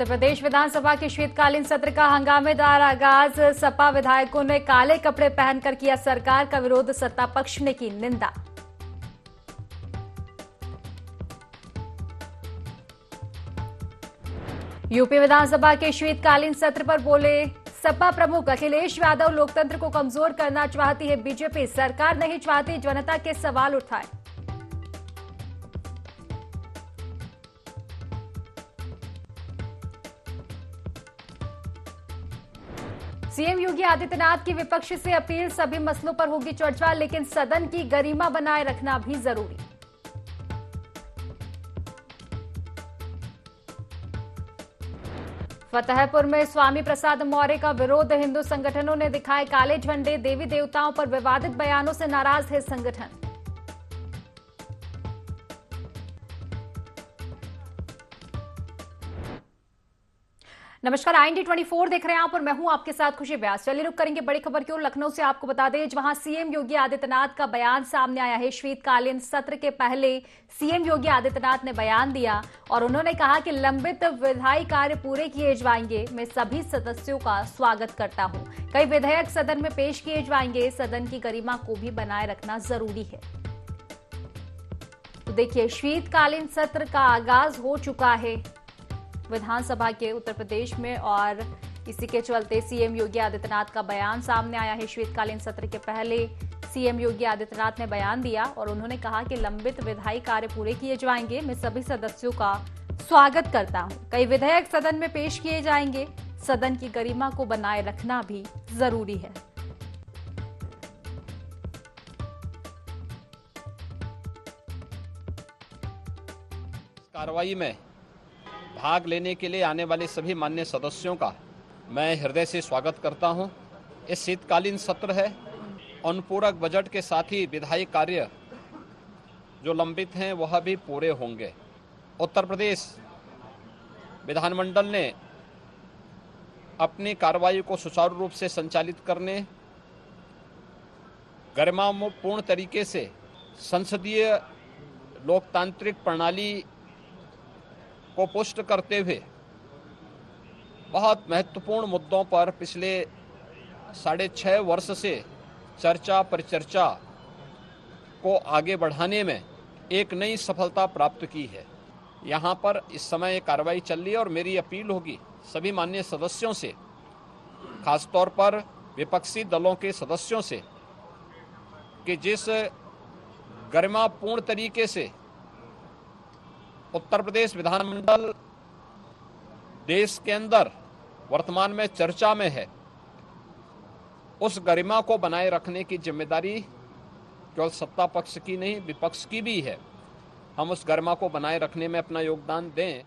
उत्तर प्रदेश विधानसभा के शीतकालीन सत्र का हंगामेदार आगाज। सपा विधायकों ने काले कपड़े पहनकर किया सरकार का विरोध, सत्ता पक्ष ने की निंदा। यूपी विधानसभा के शीतकालीन सत्र पर बोले सपा प्रमुख अखिलेश यादव, लोकतंत्र को कमजोर करना चाहती है बीजेपी, सरकार नहीं चाहती जनता के सवाल उठाए। सीएम योगी आदित्यनाथ की विपक्ष से अपील, सभी मसलों पर होगी चर्चा लेकिन सदन की गरिमा बनाए रखना भी जरूरी। फतेहपुर में स्वामी प्रसाद मौर्य का विरोध, हिंदू संगठनों ने दिखाए काले झंडे, देवी देवताओं पर विवादित बयानों से नाराज है संगठन। नमस्कार, IND 24 देख रहे हैं आप और मैं हूं आपके साथ खुशी व्यास। चलिए रुक करेंगे बड़ी खबर की ओर। लखनऊ से आपको बता दें, जहां सीएम योगी आदित्यनाथ का बयान सामने आया है। शीतकालीन सत्र के पहले सीएम योगी आदित्यनाथ ने बयान दिया और उन्होंने कहा कि लंबित विधायी कार्य पूरे किए जाएंगे। मैं सभी सदस्यों का स्वागत करता हूं। कई विधेयक सदन में पेश किए जाएंगे। सदन की गरिमा को भी बनाए रखना जरूरी है। तो देखिए, शीतकालीन सत्र का आगाज हो चुका है विधानसभा के उत्तर प्रदेश में और इसी के चलते सीएम योगी आदित्यनाथ का बयान सामने आया है। शीतकालीन सत्र के पहले सीएम योगी आदित्यनाथ ने बयान दिया और उन्होंने कहा कि लंबित विधायी कार्य पूरे किए जाएंगे। मैं सभी सदस्यों का स्वागत करता हूं। कई विधेयक सदन में पेश किए जाएंगे। सदन की गरिमा को बनाए रखना भी जरूरी है। कार्रवाई में भाग लेने के लिए आने वाले सभी माननीय सदस्यों का मैं हृदय से स्वागत करता हूं। इस शीतकालीन सत्र है। अनुपूरक बजट के साथ ही विधायी कार्य जो लंबित हैं वह भी पूरे होंगे। उत्तर प्रदेश विधानमंडल ने अपनी कार्रवाई को सुचारू रूप से संचालित करने, गरिमापूर्ण तरीके से संसदीय लोकतांत्रिक प्रणाली को पुष्ट करते हुए बहुत महत्वपूर्ण मुद्दों पर पिछले 6.5 वर्ष से चर्चा परिचर्चा को आगे बढ़ाने में एक नई सफलता प्राप्त की है। यहाँ पर इस समय कार्रवाई चल रही है और मेरी अपील होगी सभी माननीय सदस्यों से, खासतौर पर विपक्षी दलों के सदस्यों से, कि जिस गरिमापूर्ण तरीके से उत्तर प्रदेश विधानमंडल देश के अंदर वर्तमान में चर्चा में है, उस गरिमा को बनाए रखने की जिम्मेदारी केवल सत्ता पक्ष की नहीं विपक्ष की भी है। हम उस गरिमा को बनाए रखने में अपना योगदान दें।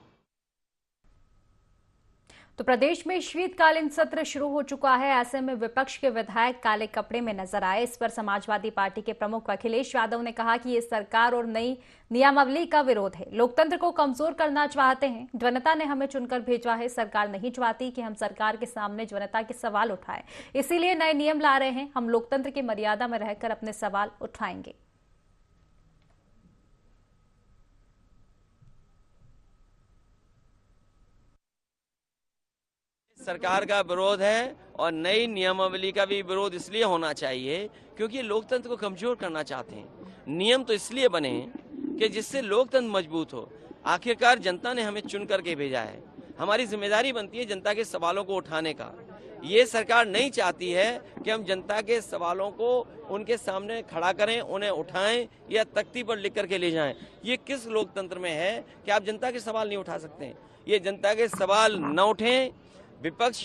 तो प्रदेश में शीतकालीन सत्र शुरू हो चुका है। ऐसे में विपक्ष के विधायक काले कपड़े में नजर आए। इस पर समाजवादी पार्टी के प्रमुख अखिलेश यादव ने कहा कि ये सरकार और नई नियमावली का विरोध है। लोकतंत्र को कमजोर करना चाहते हैं। जनता ने हमें चुनकर भेजा है। सरकार नहीं चाहती कि हम सरकार के सामने जनता के सवाल उठाएं, इसीलिए नए नियम ला रहे हैं। हम लोकतंत्र की मर्यादा में रहकर अपने सवाल उठाएंगे। सरकार का विरोध है और नई नियमावली का भी विरोध इसलिए होना चाहिए क्योंकि लोकतंत्र को कमजोर करना चाहते हैं। नियम तो इसलिए बने कि जिससे लोकतंत्र मजबूत हो। आखिरकार जनता ने हमें चुन करके भेजा है। हमारी जिम्मेदारी बनती है जनता के सवालों को उठाने का। ये सरकार नहीं चाहती है कि हम जनता के सवालों को उनके सामने खड़ा करें, उन्हें उठाएं या तख्ती पर लिख करके ले जाएं। ये किस लोकतंत्र में है कि आप जनता के सवाल नहीं उठा सकते? ये जनता के सवाल न उठें, विपक्ष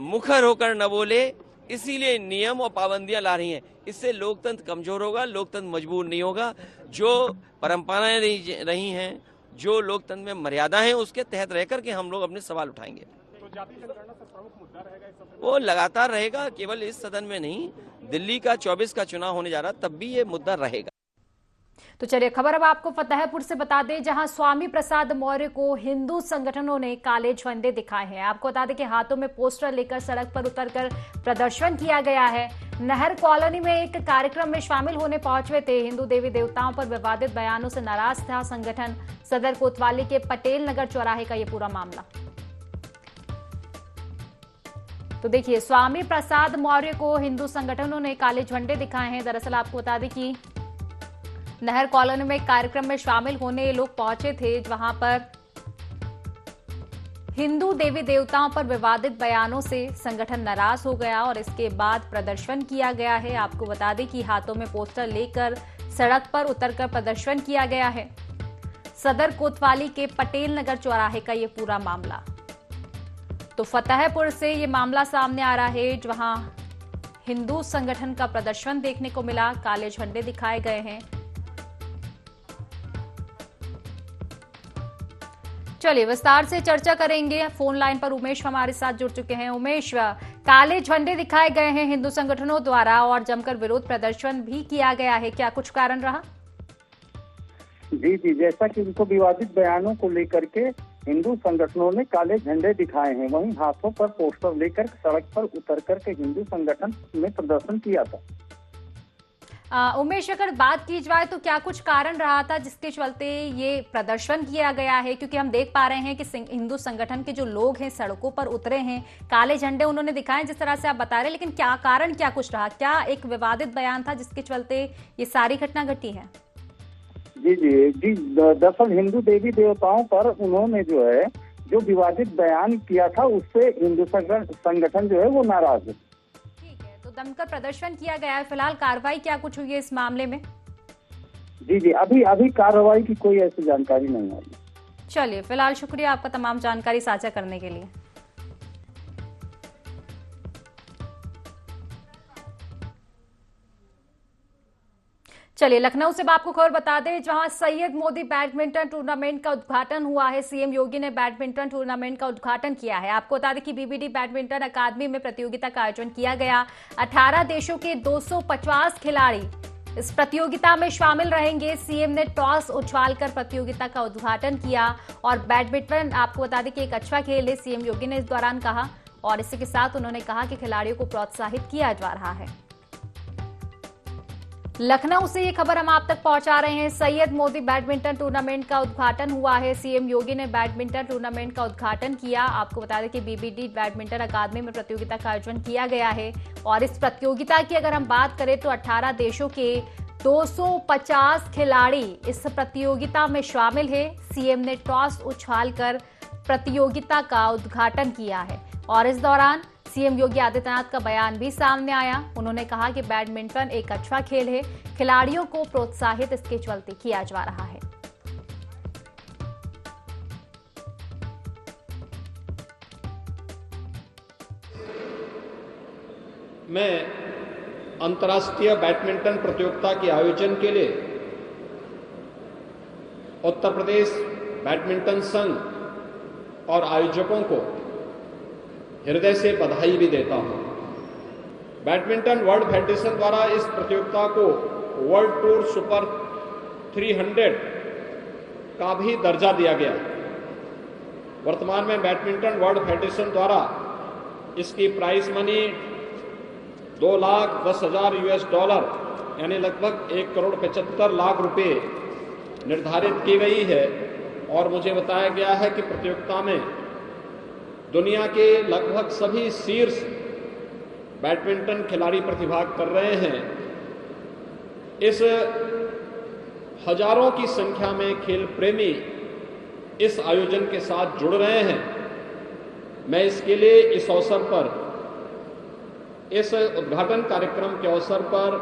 मुखर होकर न बोले, इसीलिए नियम और पाबंदियां ला रही हैं। इससे लोकतंत्र कमजोर होगा, लोकतंत्र मजबूत नहीं होगा। जो परंपराएं रही हैं, जो लोकतंत्र में मर्यादा है, उसके तहत रहकर के हम लोग अपने सवाल उठाएंगे। तो जाति जनगणना से प्रमुख मुद्दा रहेगा इस सदन में? वो लगातार रहेगा, केवल इस सदन में नहीं। दिल्ली का 24 का चुनाव होने जा रहा, तब भी ये मुद्दा रहेगा। तो चलिए खबर अब आपको फतेहपुर से बता दें, जहां स्वामी प्रसाद मौर्य को हिंदू संगठनों ने काले झंडे दिखाए हैं। आपको बता दें कि हाथों में पोस्टर लेकर सड़क पर उतरकर प्रदर्शन किया गया है। नहर कॉलोनी में एक कार्यक्रम में शामिल होने पहुंचे थे। हिंदू देवी देवताओं पर विवादित बयानों से नाराज था संगठन। सदर कोतवाली के पटेल नगर चौराहे का ये पूरा मामला। तो देखिए, स्वामी प्रसाद मौर्य को हिंदू संगठनों ने काले झंडे दिखाए हैं। दरअसल आपको बता दें कि नहर कॉलोनी में एक कार्यक्रम में शामिल होने लोग पहुंचे थे, वहां पर हिंदू देवी देवताओं पर विवादित बयानों से संगठन नाराज हो गया और इसके बाद प्रदर्शन किया गया है। आपको बता दें कि हाथों में पोस्टर लेकर सड़क पर उतरकर प्रदर्शन किया गया है। सदर कोतवाली के पटेल नगर चौराहे का ये पूरा मामला, तो फतेहपुर से ये मामला सामने आ रहा है, जहां हिंदू संगठन का प्रदर्शन देखने को मिला, काले झंडे दिखाए गए हैं। चलिए विस्तार से चर्चा करेंगे। फोन लाइन पर उमेश हमारे साथ जुड़ चुके हैं। उमेश, काले झंडे दिखाए गए हैं हिंदू संगठनों द्वारा और जमकर विरोध प्रदर्शन भी किया गया है, क्या कुछ कारण रहा? जी, जैसा कि उनको विवादित बयानों को लेकर के हिंदू संगठनों ने काले झंडे दिखाए हैं, वहीं हाथों पर पोस्टर लेकर सड़क पर उतर कर के हिंदू संगठन ने प्रदर्शन किया था। उमेश, अगर बात की जाए तो क्या कुछ कारण रहा था जिसके चलते ये प्रदर्शन किया गया है? क्योंकि हम देख पा रहे हैं कि हिंदू संगठन के जो लोग हैं सड़कों पर उतरे हैं, काले झंडे उन्होंने दिखाए जिस तरह से आप बता रहे हैं, लेकिन क्या कारण क्या कुछ रहा? क्या एक विवादित बयान था जिसके चलते ये सारी घटना घटी है? जी, दरअसल हिंदू देवी देवताओं पर उन्होंने जो विवादित बयान किया था, उससे हिंदू संगठन जो है वो नाराज है। तो दमकर प्रदर्शन किया गया है। फिलहाल कार्रवाई क्या कुछ हुई है इस मामले में? जी, अभी कार्रवाई की कोई ऐसी जानकारी नहीं आई। चलिए, फिलहाल शुक्रिया आपका तमाम जानकारी साझा करने के लिए। चलिए लखनऊ से आपको खबर बता दें, जहां सैयद मोदी बैडमिंटन टूर्नामेंट का उद्घाटन हुआ है। सीएम योगी ने बैडमिंटन टूर्नामेंट का उद्घाटन किया है। आपको बता दें कि बीबीडी बैडमिंटन अकादमी में प्रतियोगिता का आयोजन किया गया। 18 देशों के 250 खिलाड़ी इस प्रतियोगिता में शामिल रहेंगे। सीएम ने टॉस उछालकर प्रतियोगिता का उद्घाटन किया और बैडमिंटन आपको बता दें कि एक अच्छा खेल है, सीएम योगी ने इस दौरान कहा, और इसी के साथ उन्होंने कहा कि खिलाड़ियों को प्रोत्साहित किया जा रहा है। लखनऊ से ये खबर हम आप तक पहुंचा रहे हैं। सैयद मोदी बैडमिंटन टूर्नामेंट का उद्घाटन हुआ है। सीएम योगी ने बैडमिंटन टूर्नामेंट का उद्घाटन किया। आपको बता दें कि बीबीडी बैडमिंटन अकादमी में प्रतियोगिता का आयोजन किया गया है और इस प्रतियोगिता की अगर हम बात करें तो 18 देशों के 250 खिलाड़ी इस प्रतियोगिता में शामिल है। सीएम ने टॉस उछालकर प्रतियोगिता का उद्घाटन किया है और इस दौरान सीएम योगी आदित्यनाथ का बयान भी सामने आया। उन्होंने कहा कि बैडमिंटन एक अच्छा खेल है, खिलाड़ियों को प्रोत्साहित इसके चलते किया जा रहा है। मैं अंतर्राष्ट्रीय बैडमिंटन प्रतियोगिता के आयोजन के लिए उत्तर प्रदेश बैडमिंटन संघ और आयोजकों को हृदय से बधाई भी देता हूं। बैडमिंटन वर्ल्ड फेडरेशन द्वारा इस प्रतियोगिता को वर्ल्ड टूर सुपर 300 का भी दर्जा दिया गया। वर्तमान में बैडमिंटन वर्ल्ड फेडरेशन द्वारा इसकी प्राइज मनी 2,10,000 US$ यानी लगभग 1,75,00,000 रुपए निर्धारित की गई है और मुझे बताया गया है कि प्रतियोगिता में दुनिया के लगभग सभी शीर्ष बैडमिंटन खिलाड़ी प्रतिभाग कर रहे हैं। इस हजारों की संख्या में खेल प्रेमी इस आयोजन के साथ जुड़ रहे हैं। मैं इसके लिए इस अवसर पर, इस उद्घाटन कार्यक्रम के अवसर पर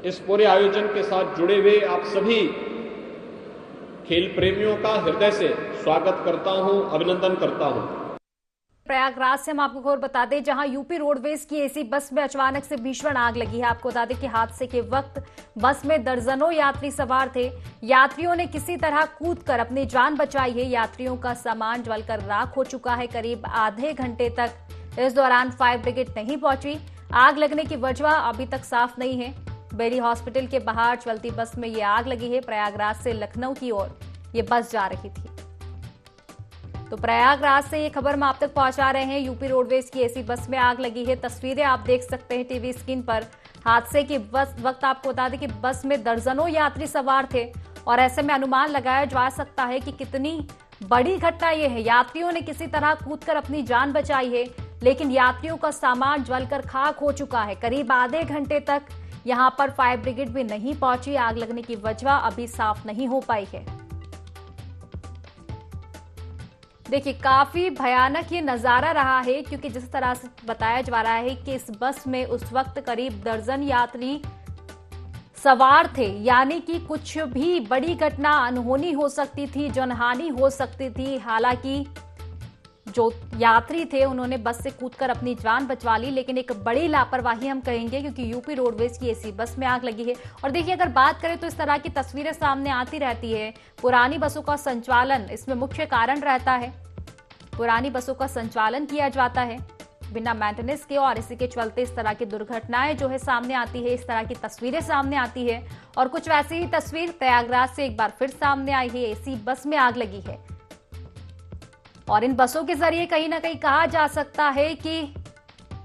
इस पूरे आयोजन के साथ जुड़े हुए आप सभी खेल प्रेमियों का हृदय से स्वागत करता हूं, अभिनंदन करता हूं। प्रयागराज से हम आपको खबर बता दें, जहां यूपी रोडवेज की एसी बस में अचानक से भीषण आग लगी है। आपको बता दें कि हादसे के वक्त बस में दर्जनों यात्री सवार थे। यात्रियों ने किसी तरह कूदकर अपनी जान बचाई है। यात्रियों का सामान जलकर राख हो चुका है। करीब आधे घंटे तक इस दौरान फायर ब्रिगेड नहीं पहुंची। आग लगने की वजह अभी तक साफ नहीं है। बेली हॉस्पिटल के बाहर चलती बस में ये आग लगी है। प्रयागराज से लखनऊ की ओर ये बस जा रही थी। तो प्रयागराज से ये खबर हम आप तक पहुंचा रहे हैं। यूपी रोडवेज की एसी बस में आग लगी है। तस्वीरें आप देख सकते हैं टीवी स्क्रीन पर। हादसे के वक्त आपको बता दें कि बस में दर्जनों यात्री सवार थे और ऐसे में अनुमान लगाया जा सकता है कि कितनी बड़ी घटना ये है। यात्रियों ने किसी तरह कूदकर अपनी जान बचाई है। लेकिन यात्रियों का सामान जलकर खाक हो चुका है। करीब आधे घंटे तक यहां पर फायर ब्रिगेड भी नहीं पहुंची। आग लगने की वजह अभी साफ नहीं हो पाई है। देखिए, काफी भयानक ये नजारा रहा है, क्योंकि जिस तरह से बताया जा रहा है कि इस बस में उस वक्त करीब दर्जन यात्री सवार थे, यानी कि कुछ भी बड़ी घटना अनहोनी हो सकती थी, जनहानि हो सकती थी। हालांकि जो यात्री थे उन्होंने बस से कूदकर अपनी जान बचवा ली, लेकिन एक बड़ी लापरवाही हम कहेंगे, क्योंकि यूपी रोडवेज की एसी बस में आग लगी है। और देखिए, अगर बात करें तो इस तरह की तस्वीरें सामने आती रहती है। पुरानी बसों का संचालन इसमें मुख्य कारण रहता है। पुरानी बसों का संचालन किया जाता है बिना मेंटेनेंस के, और इसी के चलते इस तरह की दुर्घटनाएं जो है सामने आती है, इस तरह की तस्वीरें सामने आती है। और कुछ वैसी ही तस्वीर प्रयागराज से एक बार फिर सामने आई है। एसी बस में आग लगी है और इन बसों के जरिए कहीं ना कहीं कहा जा सकता है कि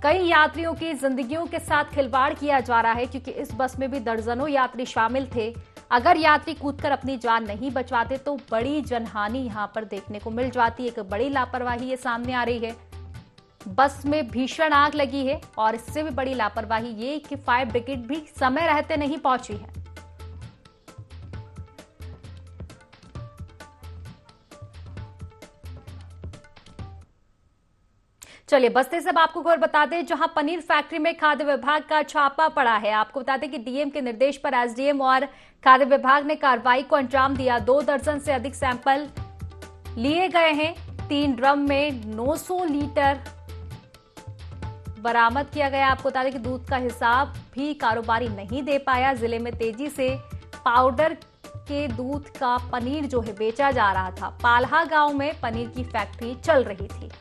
कई यात्रियों की जिंदगियों के साथ खिलवाड़ किया जा रहा है, क्योंकि इस बस में भी दर्जनों यात्री शामिल थे। अगर यात्री कूदकर अपनी जान नहीं बचवाते तो बड़ी जनहानि यहां पर देखने को मिल जाती। एक बड़ी लापरवाही ये सामने आ रही है। बस में भीषण आग लगी है और इससे भी बड़ी लापरवाही ये कि फायर ब्रिगेड भी समय रहते नहीं पहुंची है। चलिए, बस्ती से अब आपको खबर बता दें, जहां पनीर फैक्ट्री में खाद्य विभाग का छापा पड़ा है। आपको बता दें कि डीएम के निर्देश पर एसडीएम और खाद्य विभाग ने कार्रवाई को अंजाम दिया। 2 दर्जन से अधिक सैंपल लिए गए हैं। 3 ड्रम में 900 लीटर बरामद किया गया। आपको बता दें कि दूध का हिसाब भी कारोबारी नहीं दे पाया। जिले में तेजी से पाउडर के दूध का पनीर जो है बेचा जा रहा था। पाल्हा गांव में पनीर की फैक्ट्री चल रही थी।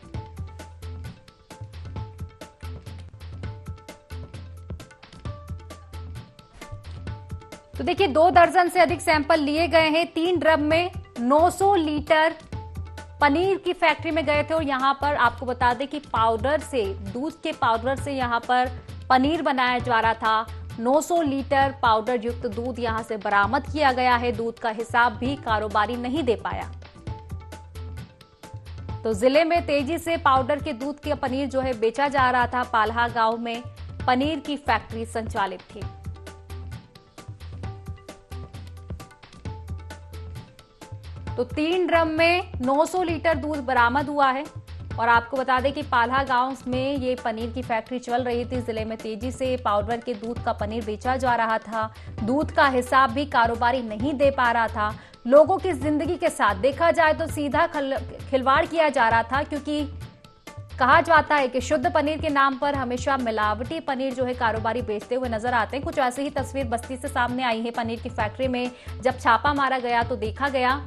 तो देखिए, 2 दर्जन से अधिक सैंपल लिए गए हैं। 3 ड्रम में 900 लीटर पनीर की फैक्ट्री में गए थे और यहां पर आपको बता दें कि पाउडर से, दूध के पाउडर से यहां पर पनीर बनाया जा रहा था। 900 लीटर पाउडर युक्त दूध यहां से बरामद किया गया है। दूध का हिसाब भी कारोबारी नहीं दे पाया। तो जिले में तेजी से पाउडर के दूध का पनीर जो है बेचा जा रहा था। पाल्हा गांव में पनीर की फैक्ट्री संचालित थी। तो 3 ड्रम में 900 लीटर दूध बरामद हुआ है। और आपको बता दें कि पाल्हा गांव में ये पनीर की फैक्ट्री चल रही थी। जिले में तेजी से पाउडर के दूध का पनीर बेचा जा रहा था। दूध का हिसाब भी कारोबारी नहीं दे पा रहा था। लोगों की जिंदगी के साथ देखा जाए तो सीधा खिलवाड़ किया जा रहा था, क्योंकि कहा जाता है कि शुद्ध पनीर के नाम पर हमेशा मिलावटी पनीर जो है कारोबारी बेचते हुए नजर आते हैं। कुछ ऐसी ही तस्वीर बस्ती से सामने आई है। पनीर की फैक्ट्री में जब छापा मारा गया तो देखा गया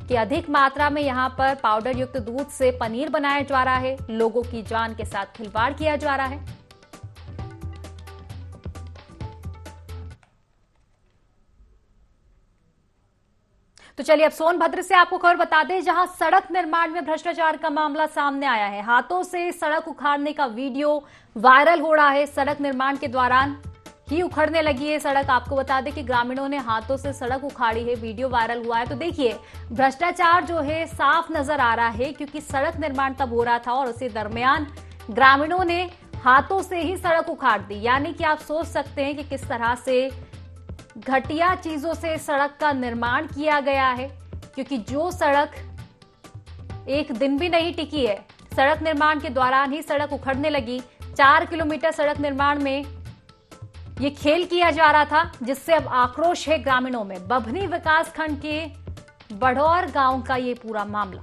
कि अधिक मात्रा में यहां पर पाउडर युक्त दूध से पनीर बनाया जा रहा है। लोगों की जान के साथ खिलवाड़ किया जा रहा है। तो चलिए, अब सोनभद्र से आपको खबर बता दें, जहां सड़क निर्माण में भ्रष्टाचार का मामला सामने आया है। हाथों से सड़क उखाड़ने का वीडियो वायरल हो रहा है। सड़क निर्माण के दौरान ही उखड़ने लगी है सड़क। आपको बता दें कि ग्रामीणों ने हाथों से सड़क उखाड़ी है। वीडियो वायरल हुआ है। तो देखिए, भ्रष्टाचार जो है साफ नजर आ रहा है, क्योंकि सड़क निर्माण तब हो रहा था और उसी दरमियान ग्रामीणों ने हाथों से ही सड़क उखाड़ दी। यानी कि आप सोच सकते हैं कि किस तरह से घटिया चीजों से सड़क का निर्माण किया गया है, क्योंकि जो सड़क एक दिन भी नहीं टिकी है, सड़क निर्माण के दौरान ही सड़क उखड़ने लगी। 4 किलोमीटर सड़क निर्माण में ये खेल किया जा रहा था, जिससे अब आक्रोश है ग्रामीणों में। बभनी विकासखंड के बड़ौर गांव का ये पूरा मामला।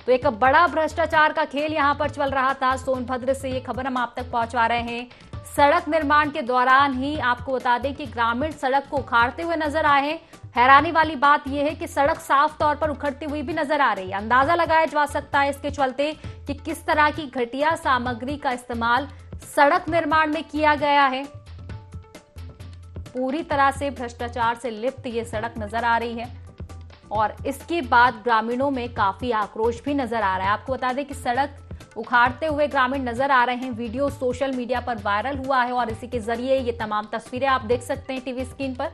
तो एक बड़ा भ्रष्टाचार का खेल यहां पर चल रहा था। सोनभद्र से ये खबर हम आप तक पहुंचा रहे हैं। सड़क निर्माण के दौरान ही आपको बता दें कि ग्रामीण सड़क को उखाड़ते हुए नजर आए हैं। हैरानी वाली बात यह है कि सड़क साफ तौर पर उखड़ती हुई भी नजर आ रही है। अंदाजा लगाया जा सकता है इसके चलते कि किस तरह की घटिया सामग्री का इस्तेमाल सड़क निर्माण में किया गया है। पूरी तरह से भ्रष्टाचार से लिप्त ये सड़क नजर आ रही है और इसके बाद ग्रामीणों में काफी आक्रोश भी नजर आ रहा है। आपको बता दें कि सड़क उखाड़ते हुए ग्रामीण नजर आ रहे हैं। वीडियो सोशल मीडिया पर वायरल हुआ है और इसी के जरिए ये तमाम तस्वीरें आप देख सकते हैं टीवी स्क्रीन पर।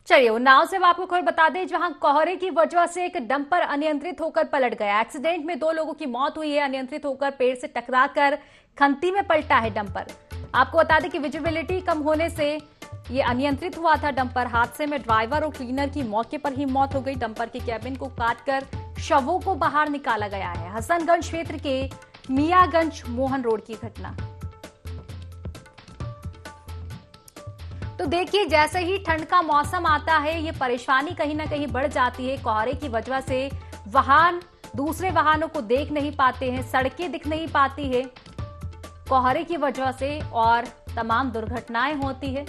चलिए उन्नाव से आपको खबर बता दें, जहां कोहरे की वजह से एक डंपर अनियंत्रित होकर पलट गया। एक्सीडेंट में 2 लोगों की मौत हुई है। अनियंत्रित होकर पेड़ से टकराकर खंती में पलटा है डंपर। आपको बता दें कि विजिबिलिटी कम होने से ये अनियंत्रित हुआ था डंपर। हादसे में ड्राइवर और क्लीनर की मौके पर ही मौत हो गई। डंपर की कैबिन को काटकर शवों को बाहर निकाला गया है। हसनगंज क्षेत्र के मियागंज मोहन रोड की घटना। तो देखिए, जैसे ही ठंड का मौसम आता है ये परेशानी कहीं ना कहीं बढ़ जाती है। कोहरे की वजह से वाहन दूसरे वाहनों को देख नहीं पाते हैं, सड़कें दिख नहीं पाती है कोहरे की वजह से, और तमाम दुर्घटनाएं होती है।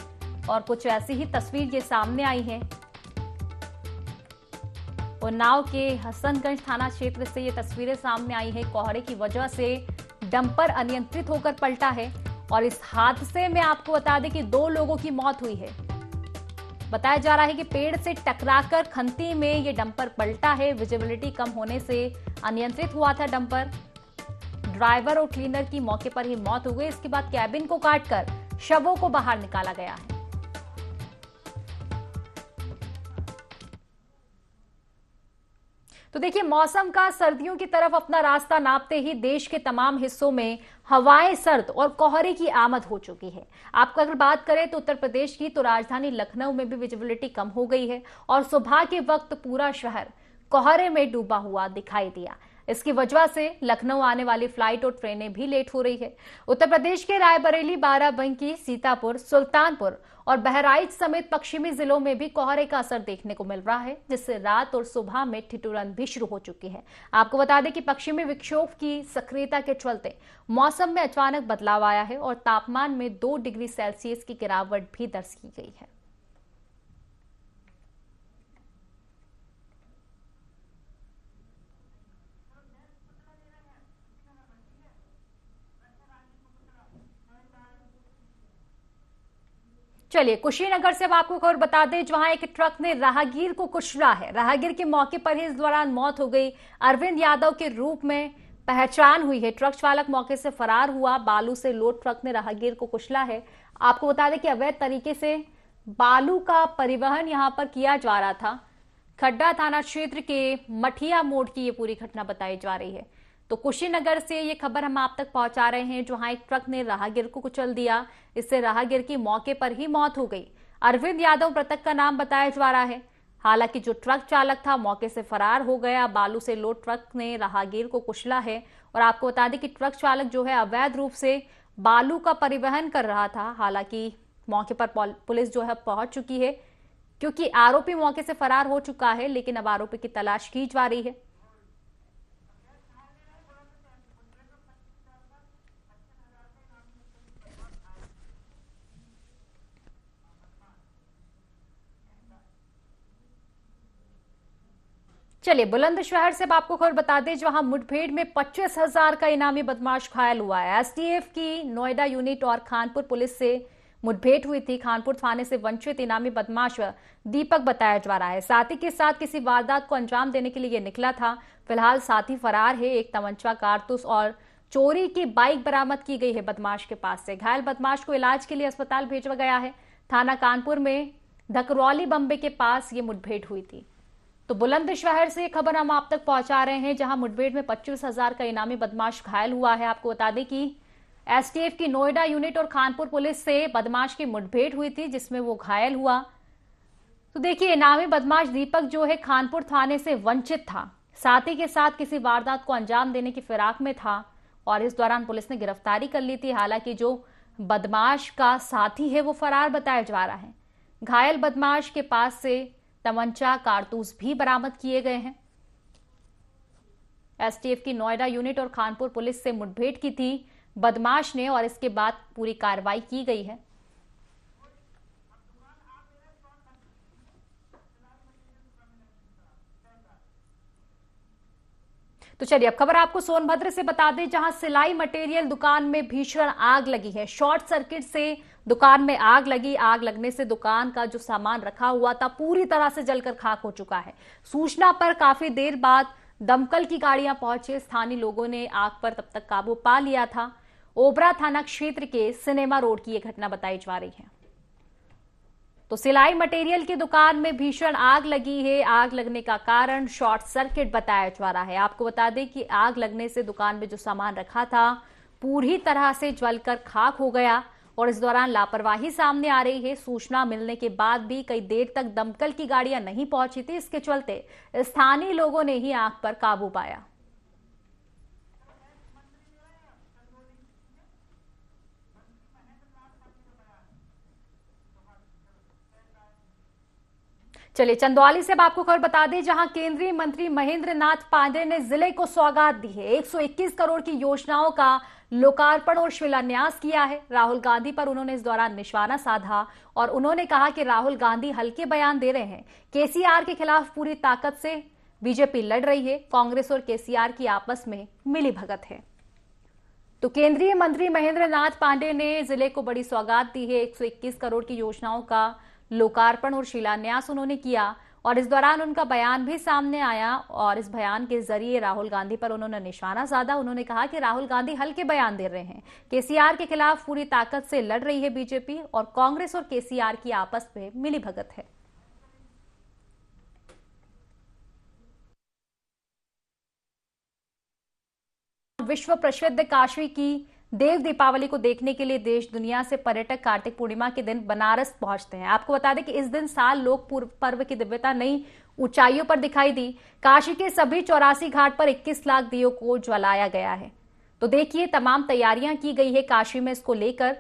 और कुछ ऐसी ही तस्वीर ये सामने आई है। उन्नाव के हसनगंज थाना क्षेत्र से ये तस्वीरें सामने आई है। कोहरे की वजह से डंपर अनियंत्रित होकर पलटा है और इस हादसे में आपको बता दें कि 2 लोगों की मौत हुई है। बताया जा रहा है कि पेड़ से टकराकर खंती में ये डंपर पलटा है। विजिबिलिटी कम होने से अनियंत्रित हुआ था डंपर। ड्राइवर और क्लीनर की मौके पर ही मौत हो गई। इसके बाद कैबिन को काटकर शवों को बाहर निकाला गया है। तो देखिए, मौसम का सर्दियों की तरफ अपना रास्ता नापते ही देश के तमाम हिस्सों में हवाएं सर्द और कोहरे की आमद हो चुकी है। आपको अगर बात करें तो उत्तर प्रदेश की, तो राजधानी लखनऊ में भी विजिबिलिटी कम हो गई है और सुबह के वक्त पूरा शहर कोहरे में डूबा हुआ दिखाई दिया। इसकी वजह से लखनऊ आने वाली फ्लाइट और ट्रेनें भी लेट हो रही है। उत्तर प्रदेश के रायबरेली, बाराबंकी, सीतापुर, सुल्तानपुर और बहराइच समेत पश्चिमी जिलों में भी कोहरे का असर देखने को मिल रहा है, जिससे रात और सुबह में ठिठुरन भी शुरू हो चुकी है। आपको बता दें कि पश्चिमी विक्षोभ की सक्रियता के चलते मौसम में अचानक बदलाव आया है और तापमान में 2 डिग्री सेल्सियस की गिरावट भी दर्ज की गई है। चलिए कुशीनगर से अब आपको खबर बता दें, जहां एक ट्रक ने राहगीर को कुचला है। राहगीर की मौके पर ही इस दौरान मौत हो गई। अरविंद यादव के रूप में पहचान हुई है। ट्रक चालक मौके से फरार हुआ। बालू से लोड ट्रक ने राहगीर को कुचला है। आपको बता दें कि अवैध तरीके से बालू का परिवहन यहां पर किया जा रहा था। खड्डा थाना क्षेत्र के मठिया मोड़ की ये पूरी घटना बताई जा रही है। तो कुशीनगर से ये खबर हम आप तक पहुंचा रहे हैं, जहां एक ट्रक ने राहगीर को कुचल दिया। इससे राहगीर की मौके पर ही मौत हो गई। अरविंद यादव मृतक का नाम बताया जा रहा है। हालांकि जो ट्रक चालक था मौके से फरार हो गया। बालू से लोड ट्रक ने राहगीर को कुचला है। और आपको बता दें कि ट्रक चालक जो है अवैध रूप से बालू का परिवहन कर रहा था। हालांकि मौके पर पुलिस जो है पहुंच चुकी है, क्योंकि आरोपी मौके से फरार हो चुका है, लेकिन अब आरोपी की तलाश की जा रही है। चलिए बुलंदशहर से आपको खबर बता दें, जहां मुठभेड़ में 25,000 का इनामी बदमाश घायल हुआ है। एसटीएफ की नोएडा यूनिट और खानपुर पुलिस से मुठभेड़ हुई थी। खानपुर थाने से वंचित इनामी बदमाश दीपक बताया जा रहा है। साथी के साथ किसी वारदात को अंजाम देने के लिए यह निकला था। फिलहाल साथी फरार है। एक तमंचा, कारतूस और चोरी की बाइक बरामद की गई है बदमाश के पास से। घायल बदमाश को इलाज के लिए अस्पताल भेजा गया है। थाना कानपुर में धकरौली बम्बे के पास ये मुठभेड़ हुई थी। तो बुलंदशहर से खबर हम आप तक पहुंचा रहे हैं, जहां मुठभेड़ में 25,000 का इनामी बदमाश घायल हुआ है। आपको बता दें कि एसटीएफ की नोएडा यूनिट और खानपुर पुलिस से बदमाश की मुठभेड़ हुई थी, जिसमें वो घायल हुआ। तो देखिए, इनामी बदमाश दीपक जो है खानपुर थाने से वंचित था। साथी के साथ किसी वारदात को अंजाम देने की फिराक में था और इस दौरान पुलिस ने गिरफ्तारी कर ली थी। हालांकि जो बदमाश का साथी है वो फरार बताया जा रहा है। घायल बदमाश के पास से तमंचा, कारतूस भी बरामद किए गए हैं। एसटीएफ की नोएडा यूनिट और खानपुर पुलिस से मुठभेड़ की थी बदमाश ने और इसके बाद पूरी कार्रवाई की गई है। तो चलिए अब खबर आपको सोनभद्र से बता दें, जहां सिलाई मटेरियल दुकान में भीषण आग लगी है। शॉर्ट सर्किट से दुकान में आग लगी। आग लगने से दुकान का जो सामान रखा हुआ था पूरी तरह से जलकर खाक हो चुका है। सूचना पर काफी देर बाद दमकल की गाड़ियां पहुंचे। स्थानीय लोगों ने आग पर तब तक काबू पा लिया था। ओबरा थाना क्षेत्र के सिनेमा रोड की यह घटना बताई जा रही है। तो सिलाई मटेरियल की दुकान में भीषण आग लगी है। आग लगने का कारण शॉर्ट सर्किट बताया जा रहा है। आपको बता दें कि आग लगने से दुकान में जो सामान रखा था पूरी तरह से जलकर खाक हो गया और इस दौरान लापरवाही सामने आ रही है। सूचना मिलने के बाद भी कई देर तक दमकल की गाड़ियां नहीं पहुंची थी। इसके चलते स्थानीय लोगों ने ही आग पर काबू पाया। चलिए चंदौली से अब आपको खबर बता दें, जहां केंद्रीय मंत्री महेंद्र नाथ पांडेय ने जिले को सौगात दी है। 121 करोड़ की योजनाओं का लोकार्पण और शिलान्यास किया है। राहुल गांधी पर उन्होंने इस दौरान निशाना साधा और उन्होंने कहा कि राहुल गांधी हल्के बयान दे रहे हैं। केसीआर के खिलाफ पूरी ताकत से बीजेपी लड़ रही है। कांग्रेस और केसीआर की आपस में मिलीभगत है। तो केंद्रीय मंत्री महेंद्र नाथ पांडेय ने जिले को बड़ी सौगात दी है। 121 करोड़ की योजनाओं का लोकार्पण और शिलान्यास उन्होंने किया और इस दौरान उनका बयान भी सामने आया और इस बयान के जरिए राहुल गांधी पर उन्होंने निशाना साधा। उन्होंने कहा कि राहुल गांधी हल्के बयान दे रहे हैं। केसीआर के खिलाफ पूरी ताकत से लड़ रही है बीजेपी और कांग्रेस और केसीआर की आपस में मिलीभगत है। विश्व प्रसिद्ध काशी की देव दीपावली को देखने के लिए देश दुनिया से पर्यटक कार्तिक पूर्णिमा के दिन बनारस पहुंचते हैं। आपको बता दें कि इस दिन साल लोक पर्व की दिव्यता नई ऊंचाइयों पर दिखाई दी। काशी के सभी 84 घाट पर 21 लाख दियों को जलाया गया है। तो देखिए तमाम तैयारियां की गई है काशी में इसको लेकर।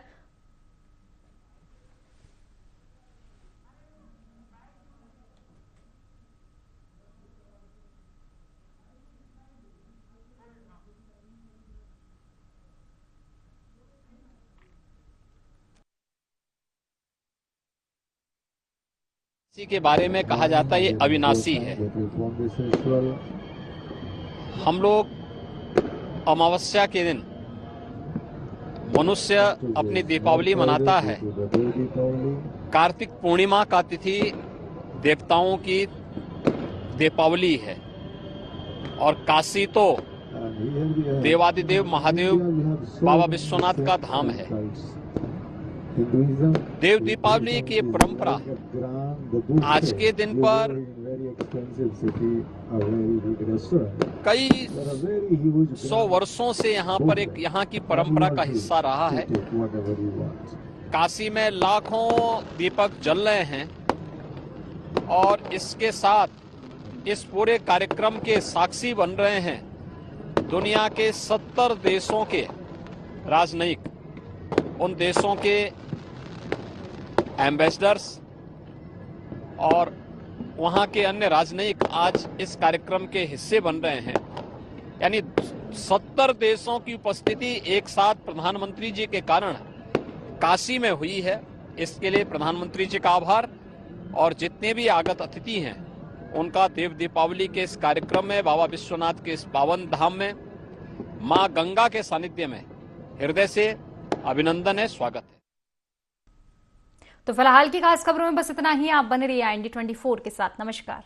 इसी के बारे में कहा जाता है ये अविनाशी है। हम लोग अमावस्या के दिन मनुष्य अपनी दीपावली मनाता है। कार्तिक पूर्णिमा का तिथि देवताओं की दीपावली है और काशी तो देवादिदेव महादेव बाबा विश्वनाथ का धाम है। देव दीपावली की परंपरा आज के दिन पर कई 100 वर्षों से यहाँ की परंपरा का हिस्सा रहा है। काशी में लाखों दीपक जल रहे हैं और इसके साथ इस पूरे कार्यक्रम के साक्षी बन रहे हैं दुनिया के 70 देशों के राजनयिक, उन देशों के एम्बेसडर्स और वहां के अन्य राजनयिक आज इस कार्यक्रम के हिस्से बन रहे हैं। यानी 70 देशों की उपस्थिति एक साथ प्रधानमंत्री जी के कारण काशी में हुई है। इसके लिए प्रधानमंत्री जी का आभार और जितने भी आगत अतिथि हैं उनका देव दीपावली के इस कार्यक्रम में बाबा विश्वनाथ के इस पावन धाम में मां गंगा के सानिध्य में हृदय से अभिनंदन है, स्वागत है। तो फिलहाल की खास खबरों में बस इतना ही। आप बने रहिए IND 24 के साथ। नमस्कार।